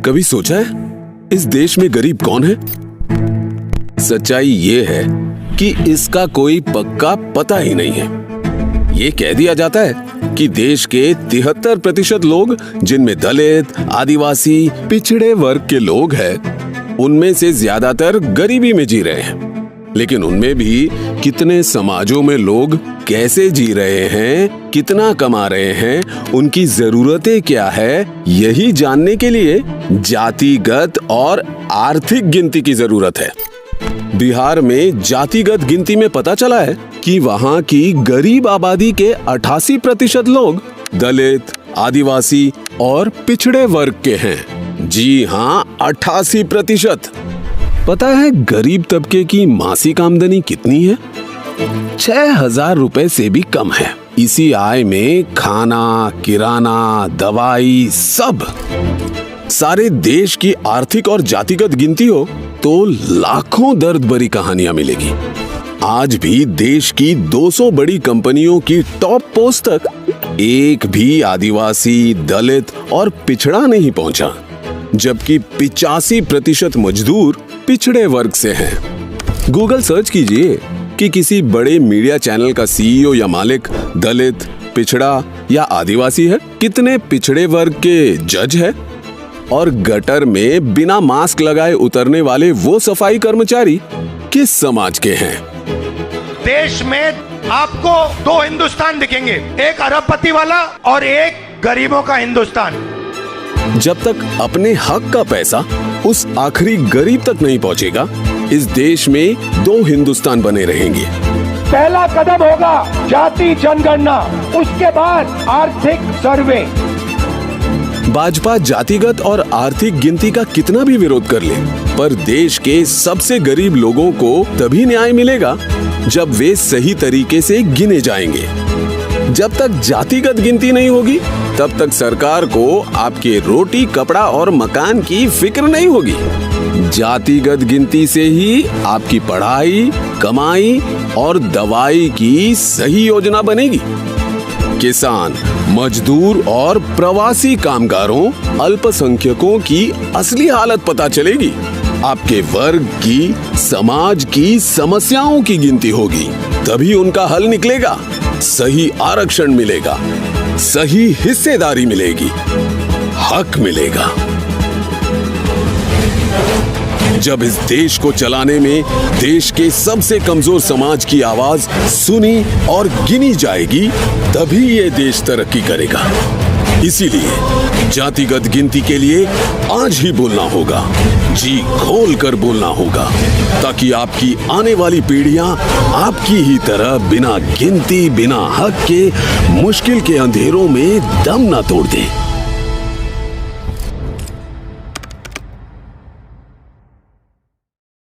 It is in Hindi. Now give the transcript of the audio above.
कभी सोचा है इस देश में गरीब कौन है? सच्चाई ये है कि इसका कोई पक्का पता ही नहीं है। ये कह दिया जाता है कि देश के 73% लोग, जिनमें दलित, आदिवासी, पिछड़े वर्ग के लोग हैं, उनमें से ज्यादातर गरीबी में जी रहे हैं। लेकिन उनमें भी कितने समाजों में लोग कैसे जी रहे हैं, कितना कमा रहे हैं, उनकी जरूरतें क्या है, यही जानने के लिए जातिगत और आर्थिक गिनती की जरूरत है। बिहार में जातिगत गिनती में पता चला है कि वहां की गरीब आबादी के 88% लोग दलित, आदिवासी और पिछड़े वर्ग के हैं। जी हाँ, 88%। पता है गरीब तबके की मासिक आमदनी कितनी है? 6,000 रुपए से भी कम है। इसी आय में खाना, किराना, दवाई सब। सारे देश की आर्थिक और जातिगत गिनती हो तो लाखों दर्द भरी कहानियां मिलेगी। आज भी देश की 200 बड़ी कंपनियों की टॉप पोस्ट तक एक भी आदिवासी, दलित और पिछड़ा नहीं पहुंचा, जबकि 85% मजदूर पिछड़े वर्ग से हैं। गूगल सर्च कीजिए कि किसी बड़े मीडिया चैनल का सीईओ या मालिक दलित, पिछड़ा या आदिवासी है? कितने पिछड़े वर्ग के जज है? और गटर में बिना मास्क लगाए उतरने वाले वो सफाई कर्मचारी किस समाज के हैं? देश में आपको 2 हिंदुस्तान दिखेंगे, एक अरबपति वाला और एक गरीबों का हिंदुस्तान। जब तक अपने हक का पैसा उस आखिरी गरीब तक नहीं पहुंचेगा, इस देश में 2 हिंदुस्तान बने रहेंगे। पहला कदम होगा जाति जनगणना, उसके बाद आर्थिक सर्वे। भाजपा जातिगत और आर्थिक गिनती का कितना भी विरोध कर ले, पर देश के सबसे गरीब लोगों को तभी न्याय मिलेगा जब वे सही तरीके से गिने जाएंगे। जब तक जातिगत गिनती नहीं होगी, तब तक सरकार को आपके रोटी, कपड़ा और मकान की फिक्र नहीं होगी। जातिगत गिनती से ही आपकी पढ़ाई, कमाई और दवाई की सही योजना बनेगी। किसान, मजदूर और प्रवासी कामगारों, अल्पसंख्यकों की असली हालत पता चलेगी। आपके वर्ग की, समाज की समस्याओं की गिनती होगी, तभी उनका हल निकलेगा। सही आरक्षण मिलेगा, सही हिस्सेदारी मिलेगी, हक मिलेगा। जब इस देश को चलाने में देश के सबसे कमजोर समाज की आवाज सुनी और गिनी जाएगी, तभी ये देश तरक्की करेगा। इसीलिए जातिगत गिनती के लिए आज ही बोलना होगा, जी खोल कर बोलना होगा, ताकि आपकी आने वाली पीढ़ियां आपकी ही तरह बिना गिनती, बिना हक के मुश्किल के अंधेरों में दम न तोड़ दें।